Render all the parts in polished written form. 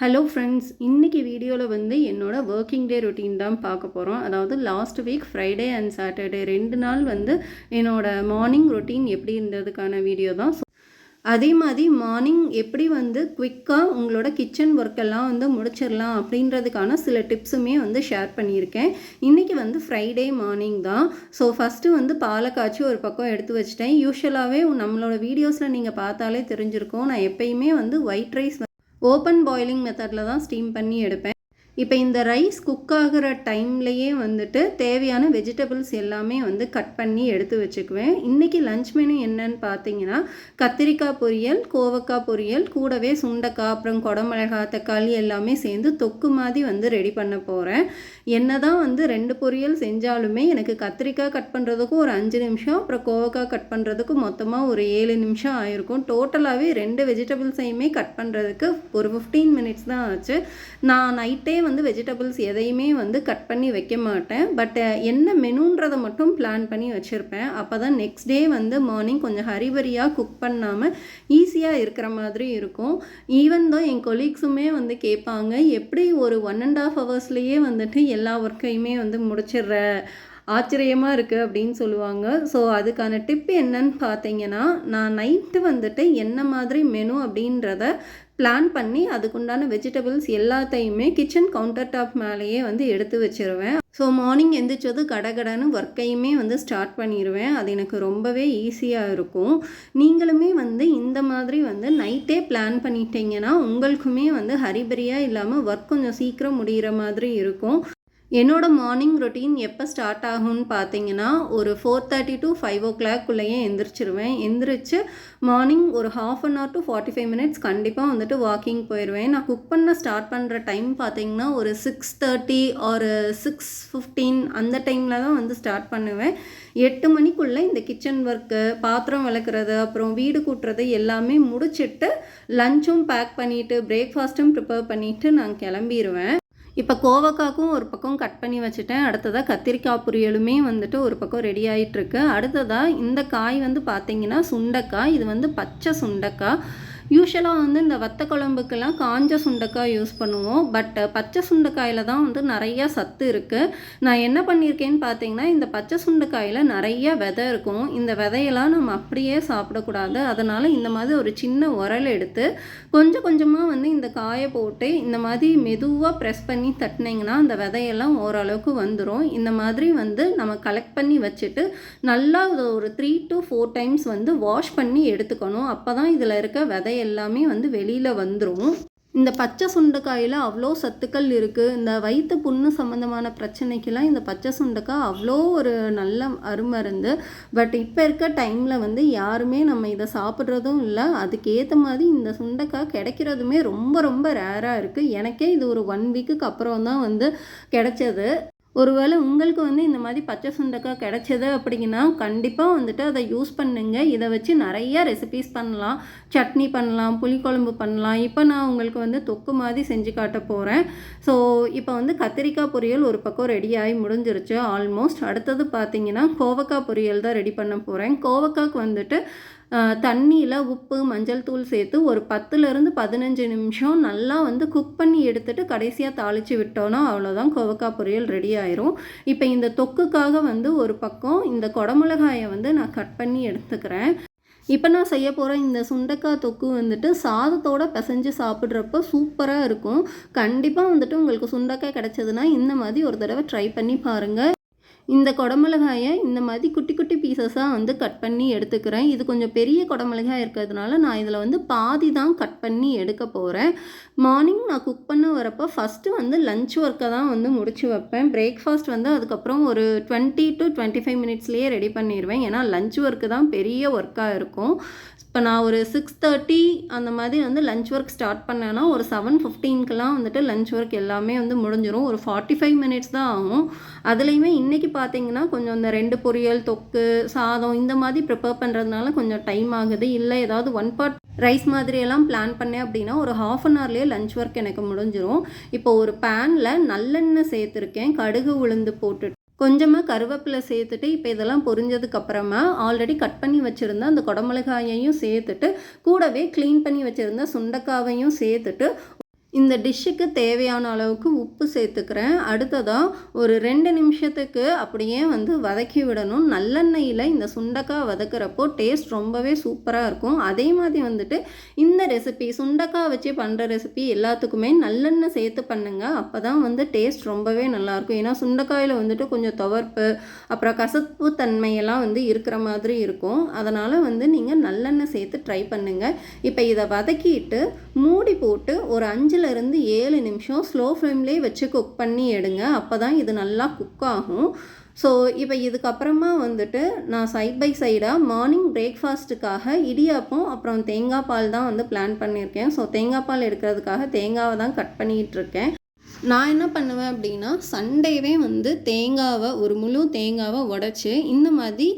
Hello friends, இன்றைக்கி வீடியோவில் என்னோட ஒர்க்கிங் டே ரொட்டீன் தான் பார்க்க போகிறோம். அதாவது last week Friday and Saturday 2 நாள் என்னோடய மார்னிங் ரொட்டீன் எப்படி இருந்ததுக்கான வீடியோ தான். அதே மாதிரி மார்னிங் எப்படி குவிக்காக உங்களோட கிச்சன் ஒர்க்கெல்லாம் முடிச்சிடலாம் அப்படின்றதுக்கான சில டிப்ஸுமே ஷேர் பண்ணியிருக்கேன். இன்றைக்கி ஃப்ரைடே மார்னிங் தான். ஸோ ஃபஸ்ட்டு பாலை காய்ச்சி ஒரு பக்கம் எடுத்து வச்சிட்டேன். யூஷுவலாகவே நம்மளோட வீடியோஸில் நீங்கள் பார்த்தாலே தெரிஞ்சிருக்கோம், நான் எப்பயுமே ஒயிட் ரைஸ் ஓப்பன் பாயிலிங் மெத்தடில் தான் ஸ்டீம் பண்ணி எடுப்பேன். இப்போ இந்த ரைஸ் குக் ஆகிற டைம்லையே தேவையான வெஜிடபிள்ஸ் எல்லாமே கட் பண்ணி எடுத்து வச்சுக்குவேன். இன்றைக்கி லஞ்ச் மெனு என்னன்னு பார்த்தீங்கன்னா, கத்திரிக்காய் பொரியல், கோவக்காய் பொரியல், கூடவே சுண்டைக்காய், அப்புறம் குடமிளகாய், தக்காளி எல்லாமே சேர்ந்து தொக்கு மாதிரி ரெடி பண்ண போகிறேன். என்ன தான் 2 பொரியல் செஞ்சாலுமே எனக்கு கத்திரிக்காய் கட் பண்ணுறதுக்கு ஒரு 5 நிமிஷம், அப்புறம் கோவக்காய் கட் பண்ணுறதுக்கு மொத்தமாக ஒரு 7 நிமிஷம் ஆயிருக்கும். டோட்டலாகவே 2 வெஜிடபிள்ஸையுமே கட் பண்ணுறதுக்கு ஒரு 15 மினிட்ஸ் தான் ஆச்சு. நான் நைட்டே வெஜிடபிள்ஸ் எதையுமே கட் பண்ணி வைக்க மாட்டேன். பட் என்ன மெனுன்றதை மட்டும் பிளான் பண்ணி வச்சுருப்பேன். அப்போ தான் நெக்ஸ்ட் டே மார்னிங் கொஞ்சம் ஹரிபரியாக குக் பண்ணாமல் ஈஸியாக இருக்கிற மாதிரி இருக்கும். ஈவன் தான் என் கொலீக்ஸுமே கேட்பாங்க, எப்படி ஒரு 1.5 ஹவர்ஸ்லேயே எல்லா ஒர்க்கையுமே முடிச்சிடுற, ஆச்சரியமாக இருக்குது அப்படின்னு சொல்லுவாங்க. ஸோ அதுக்கான டிப் என்னன்னு பார்த்தீங்கன்னா, நான் நைட்டு என்ன மாதிரி மெனு அப்படின்றத பிளான் பண்ணி அதுக்குண்டான வெஜிடபிள்ஸ் எல்லாத்தையுமே கிச்சன் கவுண்டர் டாப் மேலேயே எடுத்து வச்சுருவேன். ஸோ மார்னிங் எந்திரிச்சது கடகடன்னு ஒர்க்கையுமே ஸ்டார்ட் பண்ணிடுவேன். அது எனக்கு ரொம்பவே ஈஸியாக இருக்கும். நீங்களுமே இந்த மாதிரி நைட்டே பிளான் பண்ணிட்டீங்கன்னா உங்களுக்குமே ஹரிபரியாக இல்லாமல் ஒர்க் கொஞ்சம் சீக்கிரம் முடிகிற மாதிரி இருக்கும். என்னோடய மார்னிங் ரொட்டீன் எப்போ ஸ்டார்ட் ஆகும்னு பார்த்தீங்கன்னா, ஒரு 4:30 to 5 o'clock எந்திரிச்சிருவேன். எந்திரிச்சு மார்னிங் ஒரு 1/2 hour to 45 minutes கண்டிப்பாக வாக்கிங் போயிடுவேன். நான் குக் பண்ண ஸ்டார்ட் பண்ணுற டைம் பார்த்தீங்கன்னா ஒரு 6:30 ஒரு 6:15 அந்த டைமில் தான் ஸ்டார்ட் பண்ணுவேன். 8 மணிக்குள்ளே இந்த கிச்சன் ஒர்க்கு, பாத்திரம் விளக்குறது, அப்புறம் வீடு கூட்டுறது எல்லாமே முடிச்சுட்டு லஞ்சும் பேக் பண்ணிவிட்டு பிரேக்ஃபாஸ்ட்டும் ப்ரிப்பேர் பண்ணிவிட்டு நான் கிளம்பிடுவேன். இப்போ கோவக்காய்க்கும் ஒரு பக்கம் கட் பண்ணி வச்சுட்டேன். அடுத்ததாக கத்திரிக்காய் பொரியலுமே ஒரு பக்கம் ரெடி ஆகிட்டுருக்கு. அடுத்ததாக இந்த காய் பார்த்திங்கன்னா சுண்டைக்காய். இது பச்சை சுண்டைக்காய். யூஷுவலாக இந்த வத்த குழம்புக்கெல்லாம் காஞ்ச சுண்டைக்காய் யூஸ் பண்ணுவோம். பட் பச்சை சுண்டைக்காயில் தான் நிறையா சத்து இருக்குது. நான் என்ன பண்ணியிருக்கேன்னு பார்த்தீங்கன்னா, இந்த பச்சை சுண்டைக்காயில் நிறைய விதை இருக்கும். இந்த விதையெல்லாம் நம்ம அப்படியே சாப்பிடக்கூடாது. அதனால் இந்த மாதிரி ஒரு சின்ன உரல் எடுத்து கொஞ்சம் கொஞ்சமாக இந்த காயை போட்டு இந்த மாதிரி மெதுவாக ப்ரெஸ் பண்ணி தட்டினீங்கன்னா அந்த விதையெல்லாம் ஓரளவுக்கு வந்துடும். இந்த மாதிரி நம்ம கலெக்ட் பண்ணி வச்சுட்டு நல்லா ஒரு 3 to 4 times வாஷ் பண்ணி எடுத்துக்கணும். அப்போ தான் இதில் இருக்க விதை எல்லாமே வெளியில் வந்துடும். இந்த பச்சை சுண்டைக்காயில் அவ்வளோ சத்துக்கள் இருக்குது. இந்த வயிற்று புண்ணு சம்மந்தமான பிரச்சனைக்கெல்லாம் இந்த பச்சை சுண்டைக்காய் அவ்வளோ ஒரு நல்ல அருமருந்து. பட் இப்போ இருக்க டைமில் யாருமே நம்ம இதை சாப்பிட்றதும் இல்லை. அதுக்கேற்ற மாதிரி இந்த சுண்டைக்காய் கிடைக்கிறதுமே ரொம்ப ரொம்ப ரேராக இருக்குது. எனக்கே இது ஒரு 1 week அப்புறம் தான் கிடைச்சது. ஒருவேளை உங்களுக்கு இந்த மாதிரி பச்சை சுண்டைக்காய் கிடைச்சது அப்படின்னா கண்டிப்பாக அதை யூஸ் பண்ணுங்க. இதை வச்சு நிறைய ரெசிபீஸ் பண்ணலாம். சட்னி பண்ணலாம், புளிக்குழம்பு பண்ணலாம். இப்போ நான் உங்களுக்கு தொக்கு மாதிரி செஞ்சு காட்ட போகிறேன். ஸோ இப்போ கத்திரிக்காய் பொரியல் ஒரு பக்கம் ரெடி ஆகி முடிஞ்சிருச்சு ஆல்மோஸ்ட். அடுத்தது பார்த்திங்கன்னா கோவக்காய் பொரியல் தான் ரெடி பண்ண போகிறேன். கோவக்காய்க்கு தண்ணியில் உப்பு, மஞ்சள் தூள் சேர்த்து ஒரு 10லேருந்து 15 நிமிஷம் நல்லா குக் பண்ணி எடுத்துகிட்டு கடைசியாக தாளித்து விட்டோன்னா அவ்வளோதான், கோவக்காய் பொரியல் ரெடி ஆயிரும். இப்போ இந்த தொக்குக்காக ஒரு பக்கம் இந்த குடமிளகாயை நான் கட் பண்ணி எடுத்துக்கிறேன். இப்போ நான் செய்ய போகிற இந்த சுண்டைக்காய் தொக்கு சாதத்தோடு பிசைஞ்சு சாப்பிட்றப்ப சூப்பராக இருக்கும். கண்டிப்பாக உங்களுக்கு சுண்டைக்காய் கிடச்சதுன்னா இந்த மாதிரி ஒரு தடவை ட்ரை பண்ணி பாருங்கள். இந்த குடமிளகாயை இந்த மாதிரி குட்டி குட்டி பீசஸாக கட் பண்ணி எடுத்துக்கிறேன். இது கொஞ்சம் பெரிய குடமிளகாய் இருக்கிறதுனால நான் இதில் பாதி தான் கட் பண்ணி எடுக்க போகிறேன். மார்னிங் நான் குக் பண்ண வரப்போ ஃபஸ்ட்டு லஞ்ச் ஒர்க்கை தான் முடிச்சு வைப்பேன். பிரேக்ஃபாஸ்ட் அதுக்கப்புறம் ஒரு 20 to 25 minutesலேயே ரெடி பண்ணிடுவேன். ஏன்னா லஞ்ச் ஒர்க்கு தான் பெரிய ஒர்க்காக இருக்கும். இப்போ நான் ஒரு 6:30 அந்த மாதிரி லஞ்ச் ஒர்க் ஸ்டார்ட் பண்ணேன்னா ஒரு 7:15க்கெலாம் லஞ்ச் ஒர்க் எல்லாமே முடிஞ்சிடும். ஒரு 45 minutes தான் ஆகும். அதுலேயுமே இன்றைக்கி பார்த்தீங்கன்னா கொஞ்சம் இந்த 2 பொரியல், தொக்கு, சாதம் இந்த மாதிரி ப்ரிப்பேர் பண்ணுறதுனால கொஞ்சம் டைம் ஆகுது. இல்லை ஏதாவது 1 pot ரைஸ் மாதிரியெல்லாம் பிளான் பண்ணேன் அப்படின்னா ஒரு 1/2 hourலேயே லஞ்ச் ஒர்க் எனக்கு முடிஞ்சிடும். இப்போ ஒரு பேனில் நல்லெண்ணெய் சேர்த்துருக்கேன். கடுகு உளுந்து போட்டு கொஞ்சமாக கருவேப்பிலை சேர்த்துட்டு இப்போ இதெல்லாம் பொரிஞ்சதுக்கப்புறமா ஆல்ரெடி கட் பண்ணி வச்சுருந்த அந்த குடமிளகாயையும் சேர்த்துட்டு கூடவே க்ளீன் பண்ணி வச்சுருந்த சுண்டைக்காவையும் சேர்த்துட்டு இந்த டிஷ்ஷுக்கு தேவையான அளவுக்கு உப்பு சேர்த்துக்கிறேன். அடுத்ததாக ஒரு 2 நிமிஷத்துக்கு அப்படியே வந்து வதக்கி விடணும். நல்லெண்ணெயில் இந்த சுண்டக்காய் வதக்கிறப்போ டேஸ்ட் ரொம்பவே சூப்பராக இருக்கும். அதே மாதிரி வந்துட்டு இந்த ரெசிபி சுண்டக்காய் வச்சு பண்ணுற ரெசிபி எல்லாத்துக்குமே நல்லெண்ணெய் சேர்த்து பண்ணுங்கள். அப்போ தான் வந்து டேஸ்ட் ரொம்பவே நல்லாயிருக்கும். ஏன்னா சுண்டைக்காயில் வந்துட்டு கொஞ்சம் துவர்ப்பு அப்புறம் கசப்பு தன்மையெல்லாம் வந்து இருக்கிற மாதிரி இருக்கும். அதனால் வந்து நீங்கள் நல்லெண்ணெய் சேர்த்து ட்ரை பண்ணுங்கள். இப்போ இதை வதக்கிட்டு மூடி போட்டு ஒரு 5லேருந்து 7 நிமிஷம் ஸ்லோ ஃப்ளேம்லேயே வச்சு குக் பண்ணி எடுங்க. அப்போ தான் இது நல்லா குக் ஆகும். ஸோ இப்போ இதுக்கப்புறமா வந்துட்டு நான் சைட் பை சைடாக மார்னிங் பிரேக்ஃபாஸ்ட்டுக்காக இடியாப்பம் அப்புறம் தேங்காய் பால் தான் வந்து பிளான் பண்ணியிருக்கேன். ஸோ தேங்காய் பால் எடுக்கிறதுக்காக தேங்காவை தான் கட் பண்ணிகிட்ருக்கேன். நான் என்ன பண்ணுவேன் அப்படின்னா சண்டேவே வந்து தேங்காவை ஒரு முழு தேங்காவை உடச்சி இந்த மாதிரி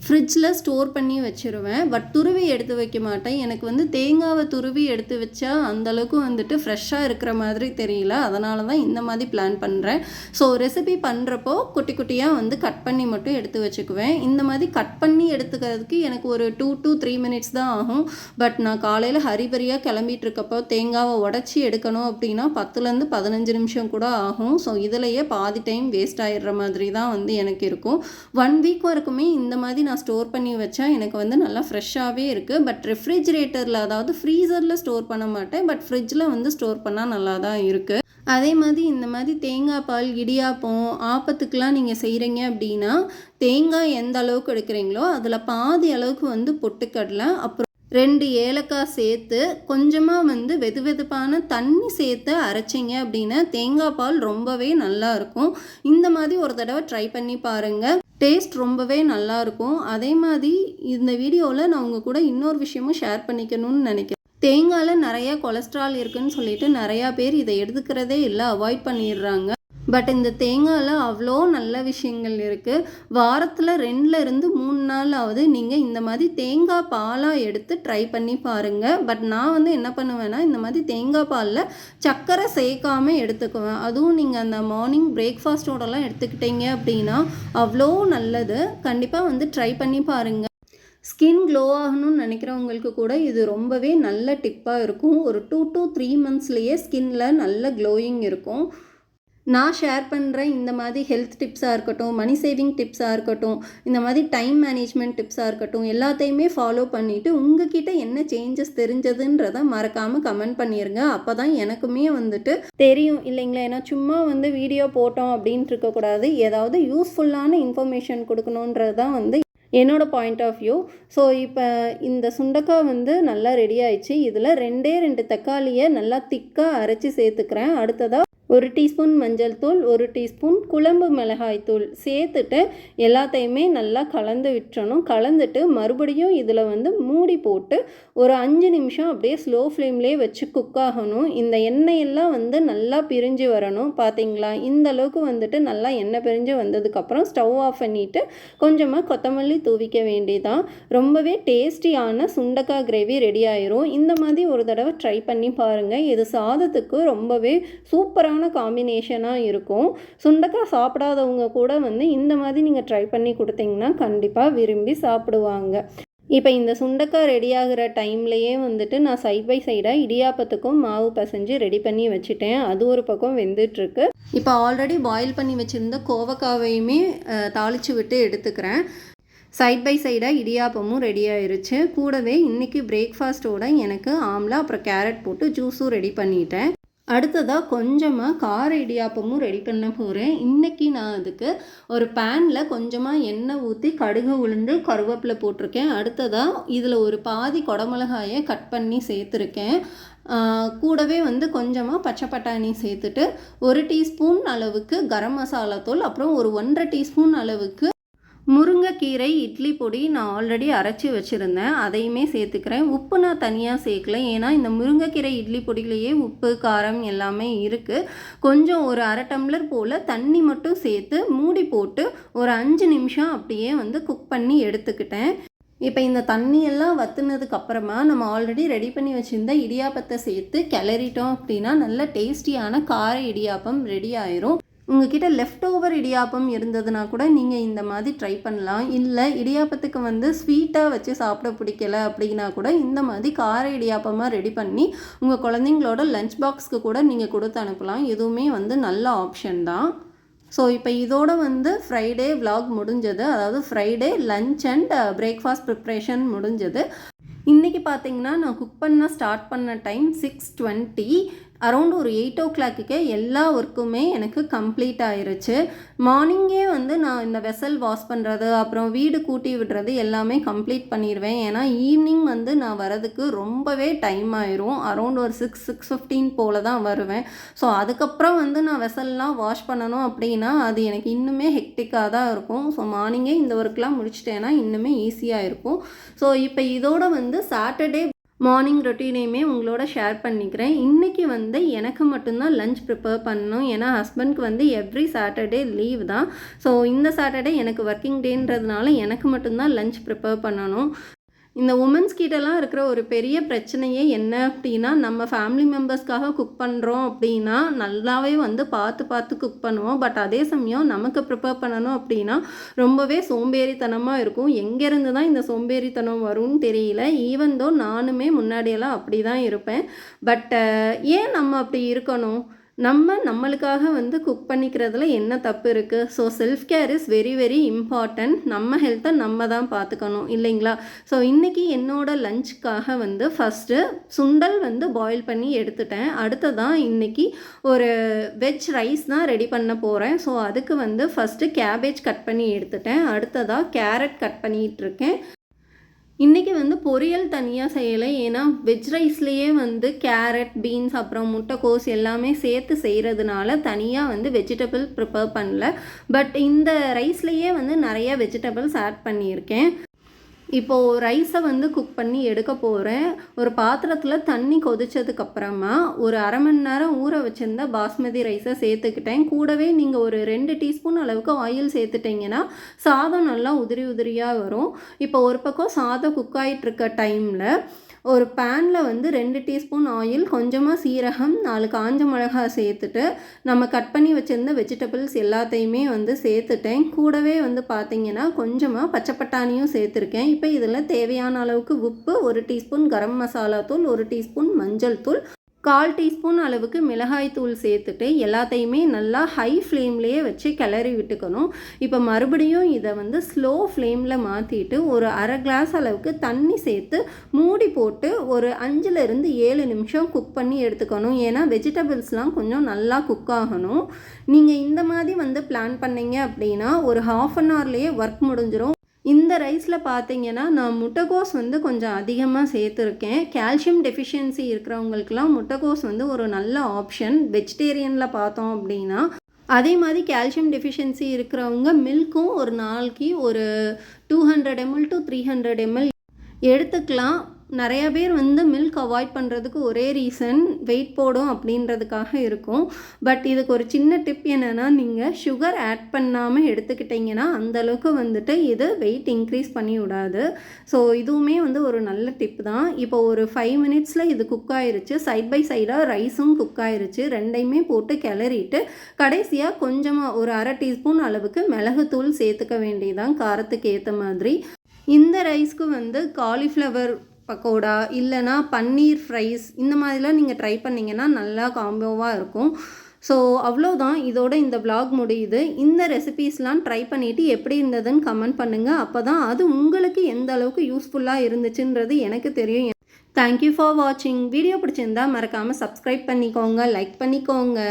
ஃப்ரிட்ஜில் ஸ்டோர் பண்ணி வச்சுருவேன். பட் துருவி எடுத்து வைக்க மாட்டேன். எனக்கு வந்து தேங்காவை துருவி எடுத்து வச்சா அந்தளவுக்கு வந்துட்டு ஃப்ரெஷ்ஷாக இருக்கிற மாதிரி தெரியல. அதனால தான் இந்த மாதிரி பிளான் பண்ணுறேன். ஸோ ரெசிபி பண்ணுறப்போ குட்டி குட்டியாக வந்து கட் பண்ணி மட்டும் எடுத்து வச்சுக்குவேன். இந்த மாதிரி கட் பண்ணி எடுத்துக்கிறதுக்கு எனக்கு ஒரு 2 to 3 மினிட்ஸ் தான் ஆகும். பட் நான் காலையில் ஹரிபரியாக கிளம்பிட்டு இருக்கப்போ தேங்காவை உடச்சி எடுக்கணும் அப்படின்னா 10லேருந்து 15 நிமிஷம் கூட ஆகும். ஸோ இதிலையே பாதி டைம் வேஸ்ட் ஆகிடுற மாதிரி தான் வந்து எனக்கு இருக்கும். 1 வீக் வரைக்குமே இந்த மாதிரி நான் ஸ்டோர் பண்ணி வச்சா எனக்கு வந்து நல்லா ஃப்ரெஷ்ஷாகவே இருக்குது. பட் ரெஃப்ரிஜிரேட்டரில் அதாவது ஃப்ரீசரில் ஸ்டோர் பண்ண மாட்டேன். பட் ஃப்ரிட்ஜில் வந்து ஸ்டோர் பண்ணால் நல்லா தான் இருக்குது. அதே மாதிரி இந்த மாதிரி தேங்காய் பால் இடியாப்பம் ஆப்பத்துக்கெலாம் நீங்கள் செய்கிறீங்க அப்படின்னா தேங்காய் எந்த அளவுக்கு எடுக்கிறீங்களோ அதில் பாதி அளவுக்கு வந்து பொட்டுக்கடலை அப்புறம் 2 ஏலக்காய் சேர்த்து கொஞ்சமாக வந்து வெதுவெதுப்பான தண்ணி சேர்த்து அரைச்சிங்க அப்படின்னா தேங்காய் பால் ரொம்பவே நல்லாயிருக்கும். இந்த மாதிரி ஒரு தடவை ட்ரை பண்ணி பாருங்கள். டேஸ்ட் ரொம்பவே நல்லாயிருக்கும். அதே மாதிரி இந்த வீடியோவில் நான் உங்கள் கூட இன்னொரு விஷயமும் ஷேர் பண்ணிக்கணும்னு நினைக்கிறேன். தேங்காயில் நிறைய கொலஸ்ட்ரால் இருக்குதுன்னு சொல்லிட்டு நிறையா பேர் இதை எடுத்துக்கிறதே இல்லை, அவாய்ட் பண்ணிடுறாங்க. பட் இந்த தேங்காயில் அவ்வளோ நல்ல விஷயங்கள் இருக்குது. வாரத்தில் 2லேருந்து 3 நாளாவது நீங்கள் இந்த மாதிரி தேங்காய் பாலாக எடுத்து ட்ரை பண்ணி பாருங்கள். பட் நான் வந்து என்ன பண்ணுவேன்னா இந்த மாதிரி தேங்காய் பாலில் சர்க்கரை சேர்க்காமல் எடுத்துக்குவேன். அதுவும் நீங்கள் அந்த மார்னிங் பிரேக்ஃபாஸ்ட்டோடலாம் எடுத்துக்கிட்டீங்க அப்படின்னா அவ்வளோ நல்லது. கண்டிப்பாக வந்து ட்ரை பண்ணி பாருங்கள். ஸ்கின் க்ளோ ஆகணும்னு நினைக்கிறவங்களுக்கு கூட இது ரொம்பவே நல்ல டிப்பாக இருக்கும். ஒரு 2 to 3 மந்த்ஸ்லேயே ஸ்கின்ல நல்ல க்ளோயிங் இருக்கும். நான் ஷேர் பண்ணுற இந்த மாதிரி ஹெல்த் டிப்ஸாக இருக்கட்டும், மணி சேவிங் டிப்ஸாக இருக்கட்டும், இந்த மாதிரி டைம் மேனேஜ்மெண்ட் டிப்ஸாக இருக்கட்டும், எல்லாத்தையுமே ஃபாலோ பண்ணிவிட்டு உங்ககிட்ட என்ன சேஞ்சஸ் தெரிஞ்சதுன்றதை மறக்காமல் கமெண்ட் பண்ணிடுங்க. அப்போ தான் எனக்குமே வந்துட்டு தெரியும் இல்லைங்களா. ஏன்னா சும்மா வந்து வீடியோ போட்டோம் அப்படின்ட்டு இருக்கக்கூடாது. ஏதாவது யூஸ்ஃபுல்லான இன்ஃபர்மேஷன் கொடுக்கணுன்றது தான் வந்து என்னோட பாயிண்ட் ஆஃப் வியூ. ஸோ இப்போ இந்த சுண்டக்காய் வந்து நல்லா ரெடி ஆயிடுச்சு. இதில் 2 தக்காளியை நல்லா திக்காக அரைச்சி சேர்த்துக்கிறேன். அடுத்ததாக 1 டீஸ்பூன் மஞ்சள் தூள், 1 டீஸ்பூன் குழம்பு மிளகாய் தூள் சேர்த்துட்டு எல்லாத்தையுமே நல்லா கலந்து விட்டுறணும். கலந்துட்டு மறுபடியும் இதில் வந்து மூடி போட்டு ஒரு 5 நிமிஷம் அப்படியே ஸ்லோ ஃப்ளேம்லேயே வச்சு குக் ஆகணும். இந்த எண்ணெயெல்லாம் வந்து நல்லா பிரிஞ்சு வரணும். பார்த்தீங்களா, இந்த அளவுக்கு வந்துட்டு நல்லா எண்ணெய் பிரிஞ்சு வந்ததுக்கப்புறம் ஸ்டவ் ஆஃப் பண்ணிவிட்டு கொஞ்சமாக கொத்தமல்லி தூவிக்க வேண்டியதான். ரொம்பவே டேஸ்டியான சுண்டக்காய் கிரேவி ரெடி ஆயிரும். இந்த மாதிரி ஒரு தடவை ட்ரை பண்ணி பாருங்கள். இது சாதத்துக்கு ரொம்பவே சூப்பரான காம்பினேஷனாக இருக்கும். சுண்டக்காய் சாப்பிடாதவங்க கூட வந்து இந்த மாதிரி நீங்கள் ட்ரை பண்ணி கொடுத்தீங்கன்னா கண்டிப்பாக விரும்பி சாப்பிடுவாங்க. இப்போ இந்த சுண்டக்காய் ரெடி ஆகிற டைம்லையே வந்துட்டு நான் சைட் பை சைடாக இடியாப்பத்துக்கும் மாவு பசைஞ்சு ரெடி பண்ணி வச்சுட்டேன். அது ஒரு பக்கம் வெந்துட்டுருக்கு. இப்போ ஆல்ரெடி பாயில் பண்ணி வச்சுருந்த கோவக்காவையுமே தாளித்து விட்டு எடுத்துக்கிறேன். சைட் பை சைடாக இடியாப்பமும் ரெடி ஆயிருச்சு. கூடவே இன்றைக்கி பிரேக்ஃபாஸ்ட்டோட எனக்கு ஆம்லா அப்புறம் கேரட் போட்டு ஜூஸும் ரெடி பண்ணிட்டேன். அடுத்ததாக கொஞ்சமாக கார இடியாப்பமும் ரெடி பண்ண போகிறேன். இன்றைக்கி நான் அதுக்கு ஒரு பேனில் கொஞ்சமாக எண்ணெய் ஊற்றி கடுகு உளுந்து கருவேப்பிலை போட்டிருக்கேன். அடுத்ததாக இதில் ஒரு பாதி குடமிளகாயை கட் பண்ணி சேர்த்துருக்கேன். கூடவே வந்து கொஞ்சமாக பச்சை பட்டாணி சேர்த்துட்டு 1 டீஸ்பூன் அளவுக்கு கரம் மசாலா தூள் அப்புறம் ஒரு 1.5 டீஸ்பூன் அளவுக்கு முருங்கைக்கீரை இட்லி பொடி நான் ஆல்ரெடி அரைச்சி வச்சுருந்தேன், அதையுமே சேர்த்துக்கிறேன். உப்பு நான் தனியாக சேர்க்கல, ஏன்னா இந்த முருங்கைக்கீரை இட்லி பொடியிலேயே உப்பு காரம் எல்லாமே இருக்குது. கொஞ்சம் ஒரு 1/2 டம்ளர் போல் தண்ணி மட்டும் சேர்த்து மூடி போட்டு ஒரு 5 நிமிஷம் அப்படியே வந்து குக் பண்ணி எடுத்துக்கிட்டேன். இப்போ இந்த தண்ணியெல்லாம் வற்றுனதுக்கு அப்புறமா நம்ம ஆல்ரெடி ரெடி பண்ணி வச்சுருந்த இடியாப்பத்தை சேர்த்து கிளறிட்டோம் அப்படின்னா நல்ல டேஸ்டியான கார இடியாப்பம் ரெடி ஆயிரும். உங்ககிட்ட லெஃப்ட் ஓவர் இடியாப்பம் இருந்ததுன்னா கூட நீங்கள் இந்த மாதிரி ட்ரை பண்ணலாம். இல்லை இடியாப்பத்துக்கு வந்து ஸ்வீட்டாக வச்சு சாப்பிட பிடிக்கல அப்படின்னா கூட இந்த மாதிரி கார இடியாப்பமாக ரெடி பண்ணி உங்கள் குழந்தைங்களோட லஞ்ச் பாக்ஸ்க்கு கூட நீங்கள் கொடுத்து அனுப்பலாம். இதுவுமே வந்து நல்ல ஆப்ஷன் தான். ஸோ இப்போ இதோட வந்து ஃப்ரைடே விலாக் முடிஞ்சது. அதாவது Friday lunch and breakfast preparation முடிஞ்சது. இன்றைக்கி பார்த்தீங்கன்னா நான் குக் பண்ண ஸ்டார்ட் பண்ண டைம் 6:20. அரௌண்ட் ஒரு 8 எல்லா ஒர்க்குமே எனக்கு கம்ப்ளீட் ஆயிருச்சு. மார்னிங்கே வந்து நான் இந்த வெசல் வாஷ் பண்ணுறது, அப்புறம் வீடு கூட்டி விடுறது எல்லாமே கம்ப்ளீட் பண்ணிடுவேன். ஏன்னா ஈவினிங் வந்து நான் வரதுக்கு ரொம்பவே டைம் ஆயிரும். அரௌண்ட் ஒரு 6:15 போல் தான் வருவேன். ஸோ அதுக்கப்புறம் வந்து நான் வெசல்லாம் வாஷ் பண்ணணும் அப்படின்னா அது எனக்கு இன்னுமே ஹெக்டிக்காக தான் இருக்கும். ஸோ மார்னிங்கே இந்த ஒர்க்லாம் முடிச்சிட்டேன்னா இன்னுமே ஈஸியாக இருக்கும். ஸோ இப்போ இதோட வந்து சாட்டர்டே மார்னிங் ரொட்டீனையுமே உங்களோட ஷேர் பண்ணிக்கிறேன். இன்றைக்கி வந்து எனக்கு மட்டும்தான் லஞ்ச் ப்ரிப்பேர் பண்ணணும். ஏன்னா ஹஸ்பண்ட்க்கு வந்து எவ்ரி சாட்டர்டே லீவ் தான். ஸோ இந்த சாட்டர்டே எனக்கு ஒர்க்கிங் டேன்றதுனால எனக்கு மட்டும்தான் லஞ்ச் ப்ரிப்பேர் பண்ணணும். இந்த உமன்ஸ் கிட்டலாம் இருக்கிற ஒரு பெரிய பிரச்சனையே என்ன அப்படின்னா, நம்ம ஃபேமிலி மெம்பர்ஸ்க்காக குக் பண்ணுறோம் அப்படின்னா நல்லாவே வந்து பார்த்து பார்த்து குக் பண்ணுவோம். பட் அதே சமயம் நமக்கு ப்ரிப்பேர் பண்ணணும் அப்படின்னா ரொம்பவே சோம்பேறித்தனமாக இருக்கும். எங்கேருந்து தான் இந்த சோம்பேறித்தனம் வரும்னு தெரியல. ஈவன் தோ நானுமே முன்னாடியெல்லாம் அப்படி தான் இருப்பேன். பட் ஏன் நம்ம அப்படி இருக்கணும்? நம்மளுக்காக வந்து குக் பண்ணிக்கிறதுல என்ன தப்பு இருக்குது? So self care is very very important. நம்ம ஹெல்த்தை நம்ம தான் பார்த்துக்கணும் இல்லைங்களா? ஸோ இன்றைக்கி என்னோடய லஞ்சுக்காக வந்து ஃபஸ்ட்டு சுண்டல் வந்து பாயில் பண்ணி எடுத்துட்டேன். அடுத்ததான் இன்றைக்கி ஒரு வெஜ் ரைஸ் தான் ரெடி பண்ண போகிறேன். ஸோ அதுக்கு வந்து ஃபஸ்ட்டு கேபேஜ் கட் பண்ணி எடுத்துட்டேன். அடுத்ததாக கேரட் கட் பண்ணிகிட்ருக்கேன். இன்றைக்கி வந்து பொரியல் தனியாக செய்யலை. ஏன்னா வெஜ் ரைஸ்லேயே வந்து கேரட், பீன்ஸ், அப்புறம் முட்டைக்கோஸ் எல்லாமே சேர்த்து செய்கிறதுனால தனியாக வந்து வெஜிடபிள் ப்ரிப்பேர் பண்ணல. பட் இந்த ரைஸ்லேயே வந்து நிறைய வெஜிடபிள்ஸ் ஆட் பண்ணியிருக்கேன். இப்போது ரைஸை வந்து குக் பண்ணி எடுக்க போகிறேன். ஒரு பாத்திரத்தில் தண்ணி கொதித்ததுக்கப்புறமா ஒரு அரை மணி நேரம் ஊற வச்சுருந்த பாஸ்மதி ரைஸை சேர்த்துக்கிட்டேன். கூடவே நீங்கள் ஒரு 2 டீஸ்பூன் அளவுக்கு ஆயில் சேர்த்துட்டிங்கன்னா சாதம் நல்லா உதிரி உதிரியாக வரும். இப்போ ஒரு பக்கம் சாதம் குக் ஆகிட்டுருக்க டைமில் ஒரு பேனில் வந்து 2 டீஸ்பூன் ஆயில், கொஞ்சமாக சீரகம், 4 காஞ்ச மிளகாய் சேர்த்துட்டு நம்ம கட் பண்ணி வச்சுருந்த வெஜிடபிள்ஸ் எல்லாத்தையுமே வந்து சேர்த்துட்டேன். கூடவே வந்து பார்த்திங்கன்னா கொஞ்சமாக பச்சை பட்டாணியும் சேர்த்துருக்கேன். இப்போ இதில் தேவையான அளவுக்கு உப்பு, 1 டீஸ்பூன் கரம் மசாலா தூள், 1 டீஸ்பூன் மஞ்சள் தூள், 1/4 டீஸ்பூன் அளவுக்கு மிளகாய் தூள் சேர்த்துட்டு எல்லாத்தையுமே நல்லா ஹை ஃப்ளேம்லேயே வச்சு கிளறி விட்டுக்கணும். இப்போ மறுபடியும் இதை வந்து ஸ்லோ ஃப்ளேமில் மாற்றிட்டு ஒரு அரை கிளாஸ் அளவுக்கு தண்ணி சேர்த்து மூடி போட்டு ஒரு 5-7 நிமிஷம் குக் பண்ணி எடுத்துக்கணும். ஏன்னா வெஜிடபிள்ஸ்லாம் கொஞ்சம் நல்லா குக் ஆகணும். நீங்கள் இந்த மாதிரி வந்து பிளான் பண்ணிங்க அப்படின்னா ஒரு 1/2 ஹவர்லேயே ஒர்க் முடிஞ்சிடும். இந்த ரைஸில் பார்த்தீங்கன்னா நான் முட்டைக்கோஸ் வந்து கொஞ்சம் அதிகமாக சேர்த்துருக்கேன். கால்சியம் டெஃபிஷியன்சி இருக்கிறவங்களுக்கெல்லாம் முட்டைக்கோஸ் வந்து ஒரு நல்ல ஆப்ஷன். வெஜிடேரியனில் பார்த்தோம் அப்படின்னா அதே மாதிரி கால்சியம் டெஃபிஷியன்சி இருக்கிறவங்க மில்க்கும் ஒரு நாளைக்கு ஒரு 200 ml to 300 ml எடுத்துக்கலாம். நிறைய பேர் வந்து மில்க் அவாய்ட் பண்ணுறதுக்கு ஒரே ரீசன் வெயிட் போடும் அப்படின்றதுக்காக இருக்கும். பட் இதுக்கு ஒரு சின்ன டிப் என்னென்னா, நீங்கள் சுகர் ஆட் பண்ணாமல் எடுத்துக்கிட்டிங்கன்னா அந்தளவுக்கு வந்துட்டு இது வெயிட் இன்க்ரீஸ் பண்ணி விடாது. ஸோ இதுவுமே வந்து ஒரு நல்ல டிப் தான். இப்போ ஒரு 5 மினிட்ஸில் இது குக் ஆயிருச்சு. சைட் பை சைடாக ரைஸும் குக் ஆயிருச்சு. ரெண்டையுமே போட்டு கிளறிட்டு கடைசியாக கொஞ்சமாக ஒரு அரை டீஸ்பூன் அளவுக்கு மிளகுத்தூள் சேர்த்துக்க வேண்டியதான் காரத்துக்கு ஏற்ற மாதிரி. இந்த ரைஸ்க்கு வந்து காலிஃப்ளவர் பக்கோடா இல்லைனா பன்னீர் ஃப்ரைஸ் இந்த மாதிரிலாம் நீங்கள் ட்ரை பண்ணிங்கன்னா நல்லா காம்போவாக இருக்கும். ஸோ அவ்வளோதான், இதோட இந்த vlog முடியுது. இந்த ரெசிபீஸ்லாம் ட்ரை பண்ணிவிட்டு எப்படி இருந்ததுன்னு கமெண்ட் பண்ணுங்கள். அப்போ தான் அது உங்களுக்கு எந்த அளவுக்கு யூஸ்ஃபுல்லாக இருந்துச்சுன்றது எனக்கு தெரியும். தேங்க்யூ ஃபார் வாட்சிங். வீடியோ பிடிச்சிருந்தா மறக்காமல் சப்ஸ்கிரைப் பண்ணிக்கோங்க, லைக் பண்ணிக்கோங்க.